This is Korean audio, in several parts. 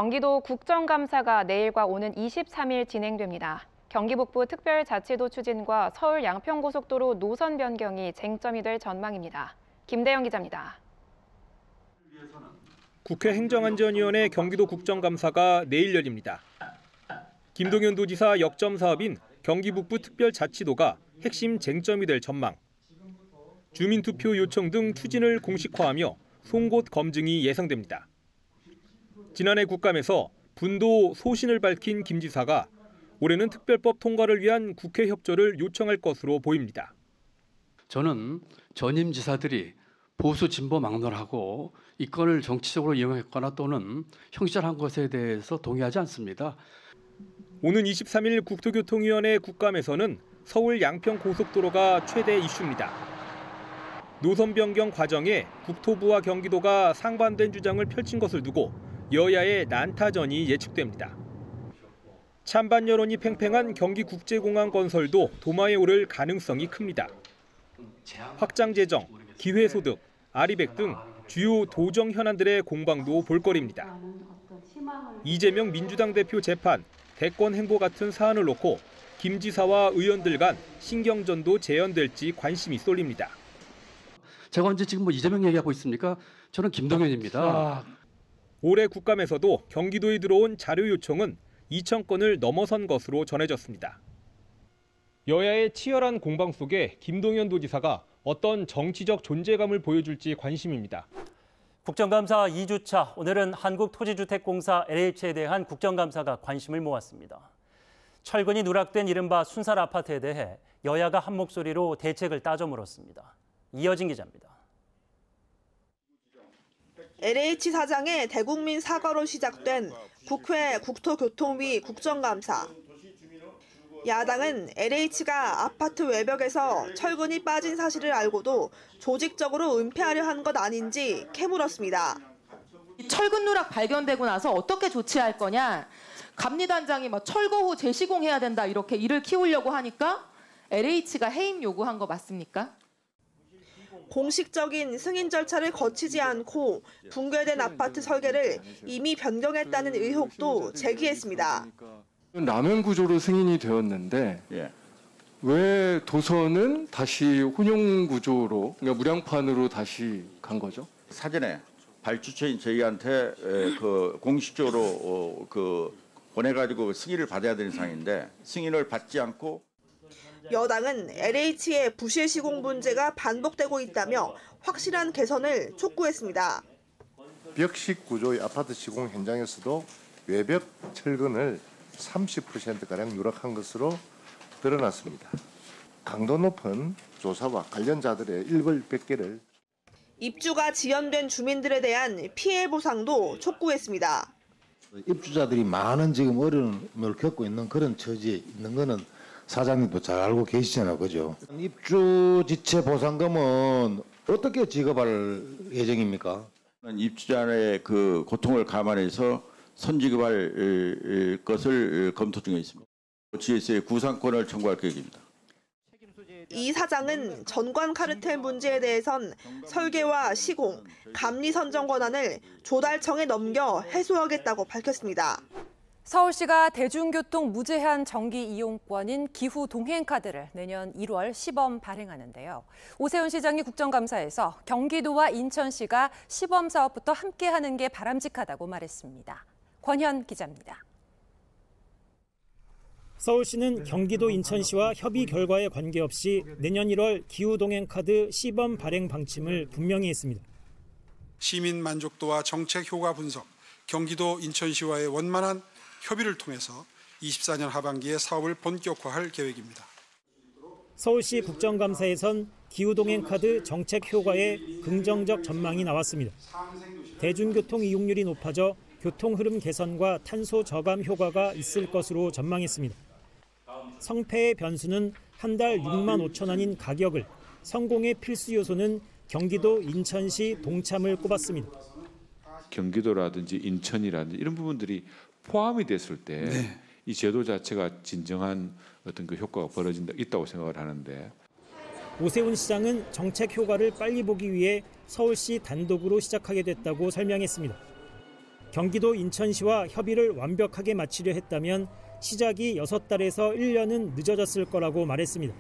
경기도 국정감사가 내일과 오는 23일 진행됩니다. 경기 북부 특별자치도 추진과 서울 양평고속도로 노선 변경이 쟁점이 될 전망입니다. 김대영 기자입니다. 국회 행정안전위원회 경기도 국정감사가 내일 열립니다. 김동연 도지사 역점 사업인 경기 북부 특별자치도가 핵심 쟁점이 될 전망. 주민투표 요청 등 추진을 공식화하며 송곳 검증이 예상됩니다. 지난해 국감에서 분도 소신을 밝힌 김 지사가 올해는 특별법 통과를 위한 국회 협조를 요청할 것으로 보입니다. 저는 전임 지사들이 보수 진보 막론하고 이 건을 정치적으로 이용했거나 또는 형식적한 것에 대해서 동의하지 않습니다. 오는 23일 국토교통위원회 국감에서는 서울 양평 고속도로가 최대 이슈입니다. 노선 변경 과정에 국토부와 경기도가 상반된 주장을 펼친 것을 두고 여야의 난타전이 예측됩니다. 찬반 여론이 팽팽한 경기국제공항 건설도 도마에 오를 가능성이 큽니다. 확장 재정, 기회소득, 아리백 등 주요 도정 현안들의 공방도 볼거리입니다. 이재명 민주당 대표 재판, 대권 행보 같은 사안을 놓고 김 지사와 의원들 간 신경전도 재현될지 관심이 쏠립니다. 제가 언제 지금 이재명 얘기하고 있습니까? 저는 김동연입니다. 올해 국감에서도 경기도에 들어온 자료 요청은 2천 건을 넘어선 것으로 전해졌습니다. 여야의 치열한 공방 속에 김동연 도지사가 어떤 정치적 존재감을 보여줄지 관심입니다. 국정감사 2주차, 오늘은 한국토지주택공사 LH에 대한 국정감사가 관심을 모았습니다. 철근이 누락된 이른바 순살 아파트에 대해 여야가 한 목소리로 대책을 따져 물었습니다. 이어진 기자입니다. LH 사장의 대국민 사과로 시작된 국회 국토교통위 국정감사. 야당은 LH가 아파트 외벽에서 철근이 빠진 사실을 알고도 조직적으로 은폐하려 한 것 아닌지 캐물었습니다. 철근 누락 발견되고 나서 어떻게 조치할 거냐. 감리단장이 철거 후 재시공해야 된다 이렇게 일을 키우려고 하니까 LH가 해임 요구한 거 맞습니까? 공식적인 승인 절차를 거치지 않고 붕괴된 아파트 설계를 이미 변경했다는 의혹도 제기했습니다. 남용 구조로 승인이 되었는데 왜 도서는 다시 혼용 구조로, 그러니까 무량판으로 다시 간 거죠? 사전에 발주처인 저희한테 공식적으로 보내가지고 승인을 받아야 되는 상황인데 승인을 받지 않고. 여당은 LH의 부실 시공 문제가 반복되고 있다며 확실한 개선을 촉구했습니다. 벽식 구조의 아파트 시공 현장에서도 외벽 철근을 30%가량 누락한 것으로 드러났습니다. 강도 높은 조사와 관련자들의 일벌백계를 입주가 지연된 주민들에 대한 피해 보상도 촉구했습니다. 입주자들이 많은 지금 어려움을 겪고 있는 그런 처지에 있는 거는 사장님도 잘 알고 계시잖아요, 그죠? 입주 지체 보상금은 어떻게 지급할 예정입니까? 입주자의 그 고통을 감안해서 선지급할 것을 검토 중에 있습니다. GS의 구상권을 청구할 계획입니다. 이 사장은 전관 카르텔 문제에 대해선 설계와 시공, 감리 선정 권한을 조달청에 넘겨 해소하겠다고 밝혔습니다. 서울시가 대중교통 무제한 정기 이용권인 기후 동행카드를 내년 1월 시범 발행하는데요. 오세훈 시장이 국정감사에서 경기도와 인천시가 시범 사업부터 함께하는 게 바람직하다고 말했습니다. 권현 기자입니다. 서울시는 경기도 인천시와 협의 결과에 관계없이 내년 1월 기후동행카드 시범 발행 방침을 분명히 했습니다. 시민 만족도와 정책 효과 분석, 경기도 인천시와의 원만한 협의를 통해서 24년 하반기에 사업을 본격화할 계획입니다. 서울시 국정감사에선 기후동행카드 정책 효과에 긍정적 전망이 나왔습니다. 대중교통 이용률이 높아져 교통흐름 개선과 탄소 저감 효과가 있을 것으로 전망했습니다. 성패의 변수는 한 달 6만 5천 원인 가격을, 성공의 필수 요소는 경기도 인천시 동참을 꼽았습니다. 경기도라든지 인천이라든지 이런 부분들이 포함이 됐을 때 이 제도 자체가 진정한 어떤 그 효과가 있다고 생각을 하는데. 오세훈 시장은 정책 효과를 빨리 보기 위해 서울시 단독으로 시작하게 됐다고 설명했습니다. 경기도 인천시와 협의를 완벽하게 마치려 했다면 시작이 6달에서 1년은 늦어졌을 거라고 말했습니다.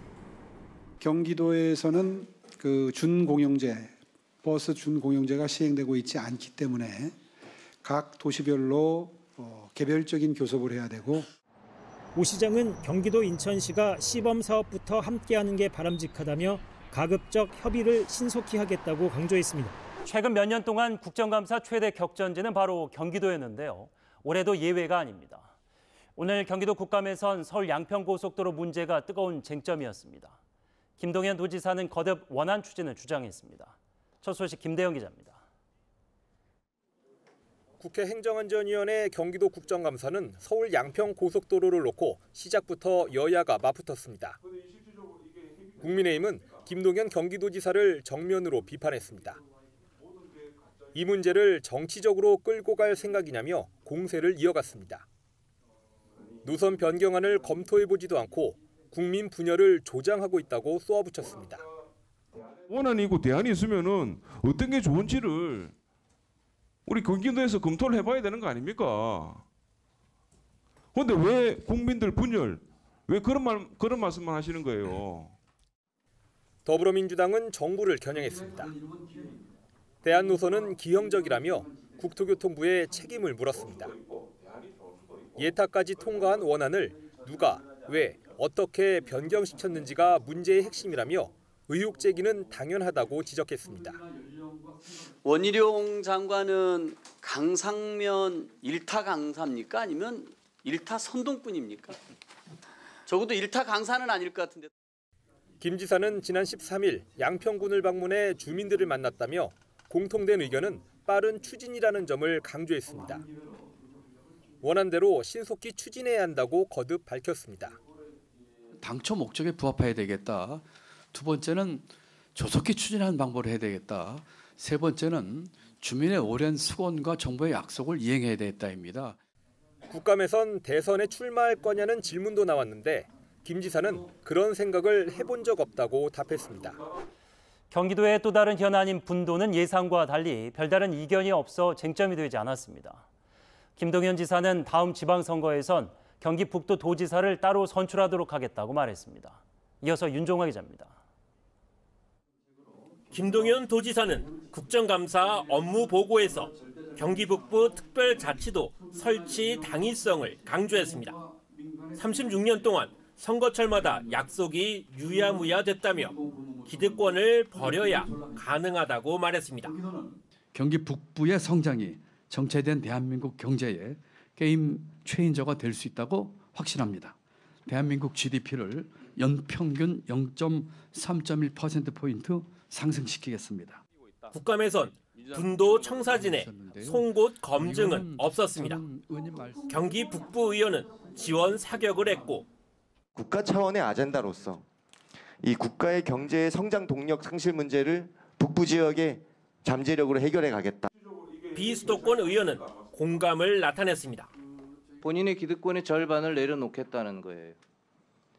경기도에서는 그 준공용제, 버스 준공용제가 시행되고 있지 않기 때문에 각 도시별로 개별적인 교섭을 해야 되고, 오 시장은 경기도 인천시가 시범 사업부터 함께하는 게 바람직하다며 가급적 협의를 신속히 하겠다고 강조했습니다. 최근 몇 년 동안 국정감사 최대 격전지는 바로 경기도였는데요. 올해도 예외가 아닙니다. 오늘 경기도 국감에선 서울 양평고속도로 문제가 뜨거운 쟁점이었습니다. 김동연 도지사는 거듭 원안 추진을 주장했습니다. 첫 소식 김대영 기자입니다. 국회 행정안전위원회 경기도 국정감사는 서울 양평고속도로를 놓고 시작부터 여야가 맞붙었습니다. 국민의힘은 김동연 경기도지사를 정면으로 비판했습니다. 이 문제를 정치적으로 끌고 갈 생각이냐며 공세를 이어갔습니다. 노선 변경안을 검토해보지도 않고 국민 분열을 조장하고 있다고 쏘아붙였습니다. 원안이고 대안이 있으면은 어떤 게 좋은지를 우리 경기도에서 검토를 해봐야 되는 거 아닙니까? 그런데 왜 국민들 분열, 왜 그런 말씀만 하시는 거예요? 더불어민주당은 정부를 겨냥했습니다. 대안 노선은 기형적이라며 국토교통부에 책임을 물었습니다. 예타까지 통과한 원안을 누가, 왜, 어떻게 변경시켰는지가 문제의 핵심이라며 의혹 제기는 당연하다고 지적했습니다. 원희룡 장관은 강상면 1타 강사입니까? 아니면 1타 선동꾼입니까? 적어도 1타 강사는 아닐 것 같은데. 김 지사는 지난 13일 양평군을 방문해 주민들을 만났다며 공통된 의견은 빠른 추진이라는 점을 강조했습니다. 원안대로 신속히 추진해야 한다고 거듭 밝혔습니다. 당초 목적에 부합해야 되겠다. 두 번째는 조속히 추진하는 방법을 해야 되겠다. 세 번째는 주민의 오랜 수건과 정부의 약속을 이행해야 되겠다입니다. 국감에선 대선에 출마할 거냐는 질문도 나왔는데 김 지사는 그런 생각을 해본 적 없다고 답했습니다. 경기도의 또 다른 현안인 분도는 예상과 달리 별다른 이견이 없어 쟁점이 되지 않았습니다. 김동연 지사는 다음 지방선거에선 경기 북도 도지사를 따로 선출하도록 하겠다고 말했습니다. 이어서 윤종화 기자입니다. 김동연 도지사는 국정감사 업무 보고에서 경기 북부 특별자치도 설치 당위성을 강조했습니다. 36년 동안 선거철마다 약속이 유야무야 됐다며 기득권을 버려야 가능하다고 말했습니다. 경기 북부의 성장이 정체된 대한민국 경제의 게임 체인저가 될 수 있다고 확신합니다. 대한민국 GDP를 연평균 0.3.1%포인트 상승시키겠습니다. 국감에선 분도 청사진의 송곳 검증은 없었습니다. 경기 북부 의원은 지원 사격을 했고 국가 차원의 아젠다로서 이 국가의 경제 성장 동력 상실 문제를 북부 지역의 잠재력으로 해결해 가겠다. 비수도권 의원은 공감을 나타냈습니다. 본인의 기득권의 절반을 내려놓겠다는 거예요.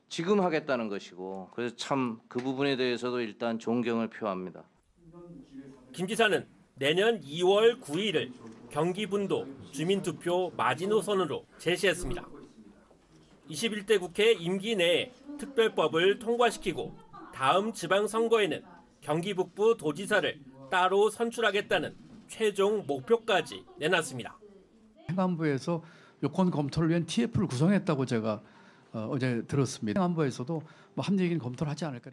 지금 하겠다는 것이고 그래서 참 그 부분에 대해서도 일단 존경을 표합니다. 김 지사는 내년 2월 9일을 경기 분도 주민투표 마지노선으로 제시했습니다. 21대 국회 임기 내에 특별법을 통과시키고 다음 지방선거에는 경기 북부 도지사를 따로 선출하겠다는 최종 목표까지 내놨습니다. 행안부에서 요건 검토를 위한 TF를 구성했다고 제가 어제 들었습니다. 행안부에서도 뭐 합리적인 검토를 하지 않을까.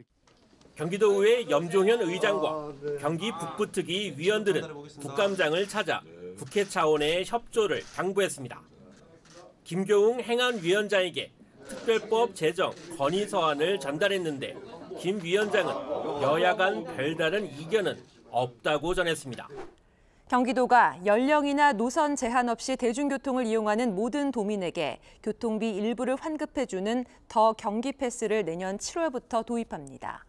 경기도의회 염종현 의장과 경기 북부특위 위원들은 국감장을 찾아 국회 차원의 협조를 당부했습니다. 김교웅 행안위원장에게 특별법 제정 건의 서한을 전달했는데 김 위원장은 여야 간 별다른 이견은 없다고 전했습니다. 경기도가 연령이나 노선 제한 없이 대중교통을 이용하는 모든 도민에게 교통비 일부를 환급해주는 더 경기 패스를 내년 7월부터 도입합니다.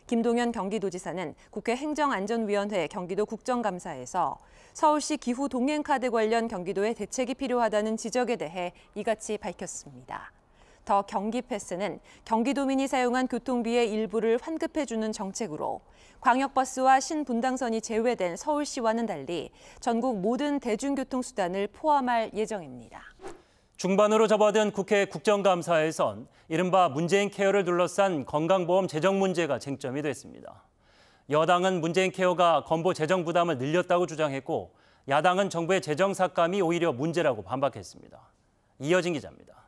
김동연 경기도지사는 국회 행정안전위원회 경기도 국정감사에서 서울시 기후 동행카드 관련 경기도의 대책이 필요하다는 지적에 대해 이같이 밝혔습니다. 더 경기 패스는 경기도민이 사용한 교통비의 일부를 환급해주는 정책으로 광역버스와 신분당선이 제외된 서울시와는 달리 전국 모든 대중교통수단을 포함할 예정입니다. 중반으로 접어든 국회 국정감사에선 이른바 문재인 케어를 둘러싼 건강보험 재정 문제가 쟁점이 됐습니다. 여당은 문재인 케어가 건보 재정 부담을 늘렸다고 주장했고 야당은 정부의 재정 삭감이 오히려 문제라고 반박했습니다. 이어진 기자입니다.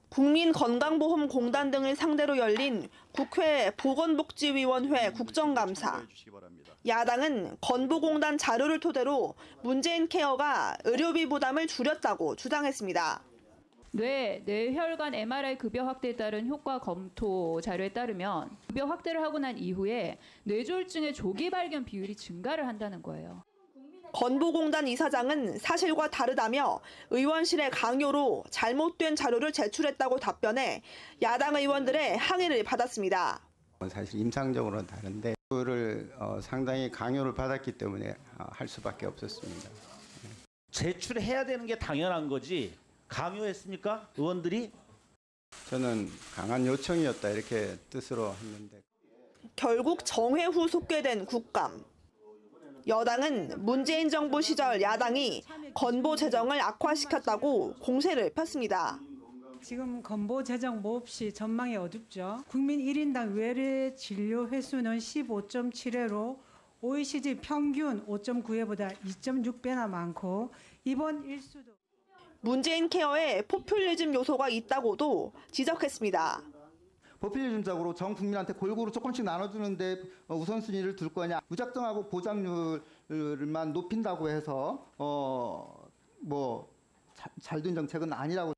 국민건강보험공단 등을 상대로 열린 국회 보건복지위원회 국정감사. 야당은 건보공단 자료를 토대로 문재인 케어가 의료비 부담을 줄였다고 주장했습니다. 뇌혈관 MRI 급여 확대에 따른 효과 검토 자료에 따르면 급여 확대를 하고 난 이후에 뇌졸중의 조기 발견 비율이 증가를 한다는 거예요. 건보공단 이사장은 사실과 다르다며 의원실의 강요로 잘못된 자료를 제출했다고 답변해 야당 의원들의 항의를 받았습니다. 사실 임상적으로는 다른데 그거를 상당히 강요를 받았기 때문에 할 수밖에 없었습니다. 제출해야 되는 게 당연한 거지 강요했습니까? 의원들이? 저는 강한 요청이었다 이렇게 뜻으로 했는데. 결국 정회 후 속개된 국감. 여당은 문재인 정부 시절 야당이 건보 재정을 악화시켰다고 공세를 폈습니다. 지금 건보 재정 몹시 전망이 어둡죠. 국민 1인당 외래 진료 횟수는 15.7회로 OECD 평균 5.9회보다 2.6배나 많고 입원 일수도 문재인 케어에 포퓰리즘 요소가 있다고도 지적했습니다. 포퓰리즘적으로 전 국민한테 골고루 조금씩 나눠주는데 우선순위를 둘 거냐. 무작정하고 보장률만 높인다고 해서 잘된 정책은 아니라고.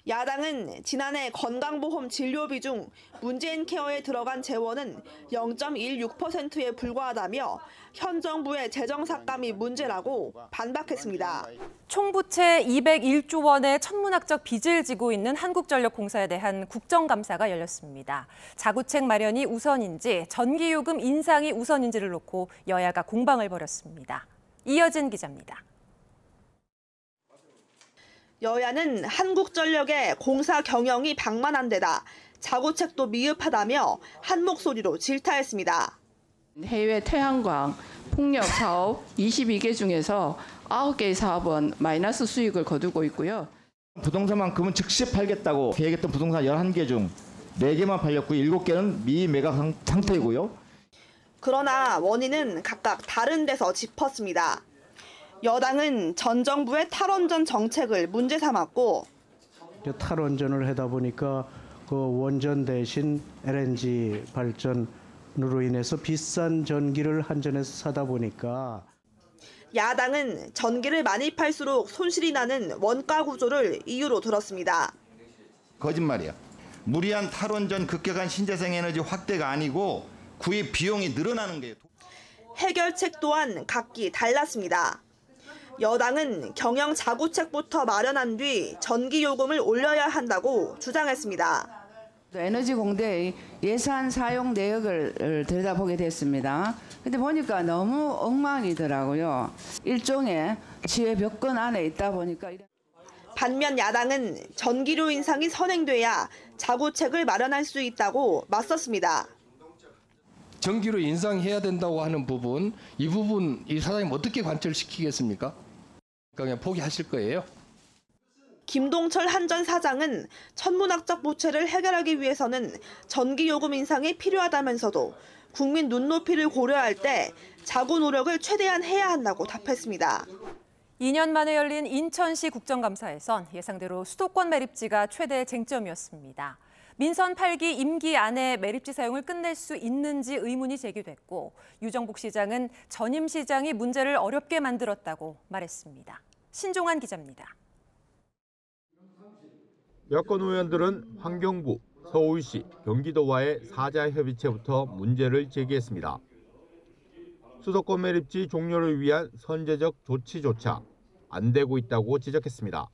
야당은 지난해 건강보험 진료비 중 문재인 케어에 들어간 재원은 0.16%에 불과하다며 현 정부의 재정 삭감이 문제라고 반박했습니다. 총부채 201조 원의 천문학적 빚을 지고 있는 한국전력공사에 대한 국정감사가 열렸습니다. 자구책 마련이 우선인지 전기요금 인상이 우선인지를 놓고 여야가 공방을 벌였습니다. 이어진 기자입니다. 여야는 한국전력의 공사 경영이 방만한 데다 자구책도 미흡하다며 한 목소리로 질타했습니다. 해외 태양광 폭력 사업 22개 중에서 9개의 사업은 마이너스 수익을 거두고 있고요. 부동산만큼은 즉시 팔겠다고 계획했던 부동산 11개 중 4개만 팔렸고 7개는 미매각 상태이고요. 그러나 원인은 각각 다른 데서 짚었습니다. 여당은 전 정부의 탈원전 정책을 문제 삼았고 탈원전을 하다 보니까 그 원전 대신 LNG 발전으로 인해서 비싼 전기를 한전에서 사다 보니까 야당은 전기를 많이 팔수록 손실이 나는 원가 구조를 이유로 들었습니다. 거짓말이야. 무리한 탈원전 급격한 신재생 에너지 확대가 아니고 구입 비용이 늘어나는 거예요. 해결책 또한 각기 달랐습니다. 여당은 경영 자구책부터 마련한 뒤 전기요금을 올려야 한다고 주장했습니다. 에너지 공대의 예산 사용 내역을 들여다보게 됐습니다. 근데 보니까 너무 엉망이더라고요. 일종의 지혜 벽건 안에 있다 보니까. 반면 야당은 전기료 인상이 선행돼야 자구책을 마련할 수 있다고 맞섰습니다. 전기료 인상해야 된다고 하는 부분, 이 부분 이 사장님 어떻게 관철시키겠습니까? 그냥 포기하실 거예요? 김동철 한전 사장은 천문학적 부채를 해결하기 위해서는 전기요금 인상이 필요하다면서도 국민 눈높이를 고려할 때 자구 노력을 최대한 해야 한다고 답했습니다. 2년 만에 열린 인천시 국정감사에선 예상대로 수도권 매립지가 최대 쟁점이었습니다. 민선 8기 임기 안에 매립지 사용을 끝낼 수 있는지 의문이 제기됐고 유정복 시장은 전임 시장이 문제를 어렵게 만들었다고 말했습니다. 신종환 기자입니다. 여권 의원들은 환경부, 서울시, 경기도와의 사자협의체부터 문제를 제기했습니다. 수도권 매립지 종료를 위한 선제적 조치조차 안 되고 있다고 지적했습니다.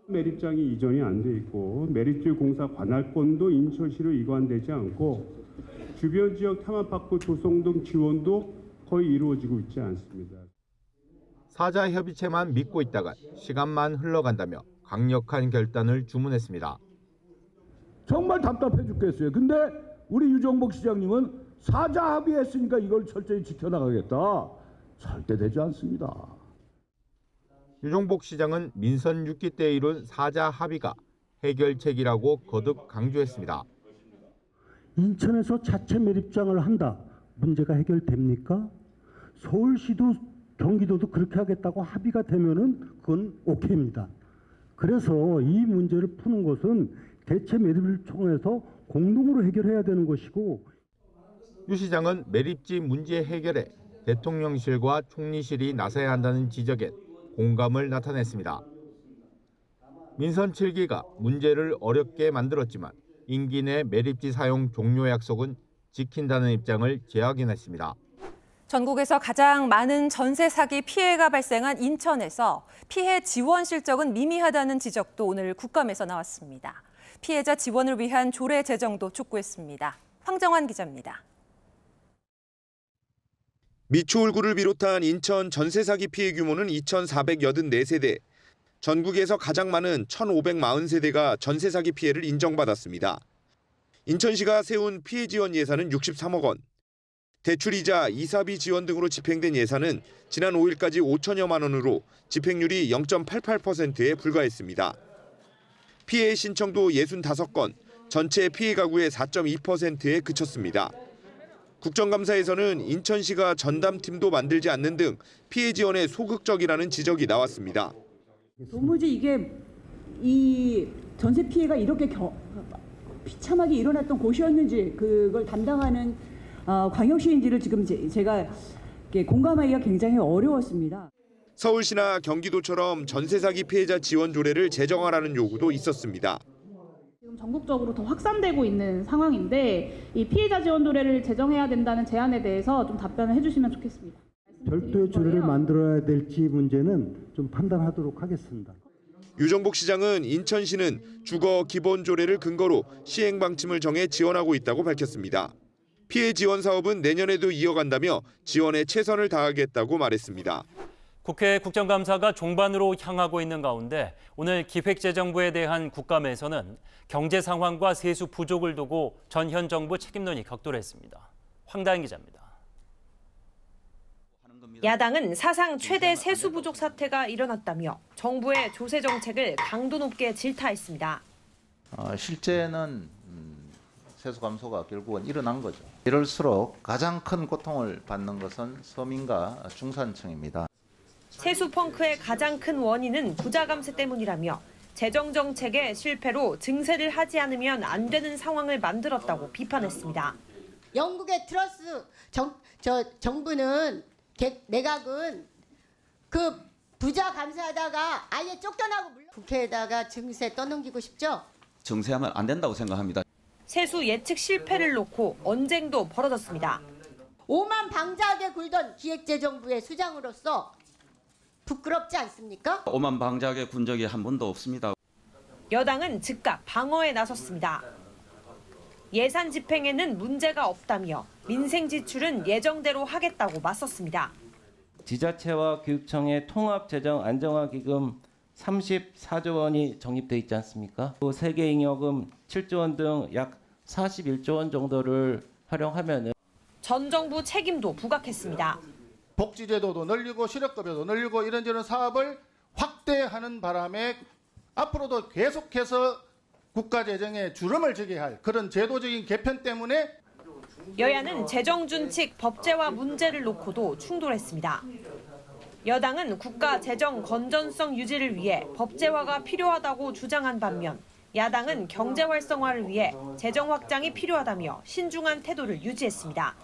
매립장이 이전이 안 돼 있고 매립지 공사 관할권도 인천시로 이관되지 않고 주변 지역 테마파크 조성 등 지원도 거의 이루어지고 있지 않습니다. 사자협의체만 믿고 있다가 시간만 흘러간다며 강력한 결단을 주문했습니다. 정말 답답해 죽겠어요. 근데 우리 유정복 시장님은 사자 합의했으니까 이걸 철저히 지켜나가겠다. 절대 되지 않습니다. 유정복 시장은 민선 6기 때 이룬 사자 합의가 해결책이라고 거듭 강조했습니다. 인천에서 자체 매립장을 한다. 문제가 해결됩니까? 서울시도 경기도도 그렇게 하겠다고 합의가 되면은 그건 오케이입니다. 그래서 이 문제를 푸는 것은 대체 매립을 통해서 공동으로 해결해야 되는 것이고, 유 시장은 매립지 문제 해결에 대통령실과 총리실이 나서야 한다는 지적에 공감을 나타냈습니다. 민선 7기가 문제를 어렵게 만들었지만 임기 내 매립지 사용 종료 약속은 지킨다는 입장을 재확인했습니다. 전국에서 가장 많은 전세 사기 피해가 발생한 인천에서 피해 지원 실적은 미미하다는 지적도 오늘 국감에서 나왔습니다. 피해자 지원을 위한 조례 제정도 촉구했습니다. 황정환 기자입니다. 미추홀구를 비롯한 인천 전세 사기 피해 규모는 2,484세대, 전국에서 가장 많은 1,540세대가 전세 사기 피해를 인정받았습니다. 인천시가 세운 피해 지원 예산은 63억 원, 대출이자 이사비 지원 등으로 집행된 예산은 지난 5일까지 5천여만 원으로 집행률이 0.88%에 불과했습니다. 피해 신청도 65건, 전체 피해 가구의 4.2%에 그쳤습니다. 국정감사에서는 인천시가 전담팀도 만들지 않는 등 피해 지원에 소극적이라는 지적이 나왔습니다. 도무지 이게 이 전세 피해가 이렇게 비참하게 일어났던 곳이었는지 그걸 담당하는 광역시인지를 지금 제가 공감하기가 굉장히 어려웠습니다. 서울시나 경기도처럼 전세 사기 피해자 지원 조례를 제정하라는 요구도 있었습니다. 지금 전국적으로 더 확산되고 있는 상황인데 이 피해자 지원 조례를 제정해야 된다는 제안에 대해서 좀 답변을 해주시면 좋겠습니다. 별도의 조례를 만들어야 될지 문제는 좀 판단하도록 하겠습니다. 유정복 시장은 인천시는 주거 기본 조례를 근거로 시행 방침을 정해 지원하고 있다고 밝혔습니다. 피해 지원 사업은 내년에도 이어간다며 지원에 최선을 다하겠다고 말했습니다. 국회 국정감사가 종반으로 향하고 있는 가운데 오늘 기획재정부에 대한 국감에서는 경제 상황과 세수 부족을 두고 전 현 정부 책임론이 격돌했습니다. 황다인 기자입니다. 야당은 사상 최대 세수 부족 사태가 일어났다며 정부의 조세 정책을 강도 높게 질타했습니다. 실제는 세수 감소가 결국은 일어난 거죠. 이럴수록 가장 큰 고통을 받는 것은 서민과 중산층입니다. 세수 펑크의 가장 큰 원인은 부자 감세 때문이라며 재정 정책의 실패로 증세를 하지 않으면 안 되는 상황을 만들었다고 비판했습니다. 영국의 트러스 정부는 내각은 그 부자 감세하다가 아예 쫓겨나고 국회에다가 증세 떠넘기고 싶죠? 증세하면 안 된다고 생각합니다. 세수 예측 실패를 놓고 언쟁도 벌어졌습니다. 오만 방자하게 굴던 기획재정부의 수장으로서 부끄럽지 않습니까? 오만방자하게 군 적이 한 번도 없습니다. 여당은 즉각 방어에 나섰습니다. 예산 집행에는 문제가 없다며 민생 지출은 예정대로 하겠다고 맞섰습니다. 지자체와 교육청의 통합재정 안정화기금 34조 원이 적립돼 있지 않습니까? 또 세계잉여금 7조 원 등 약 41조 원 정도를 활용하면 전 정부 책임도 부각했습니다. 복지제도도 늘리고 실업급여도 늘리고 이런저런 사업을 확대하는 바람에 앞으로도 계속해서 국가재정에 주름을 지게 할 그런 제도적인 개편 때문에 여야는 재정준칙 법제화 문제를 놓고도 충돌했습니다. 여당은 국가 재정 건전성 유지를 위해 법제화가 필요하다고 주장한 반면 야당은 경제 활성화를 위해 재정 확장이 필요하다며 신중한 태도를 유지했습니다.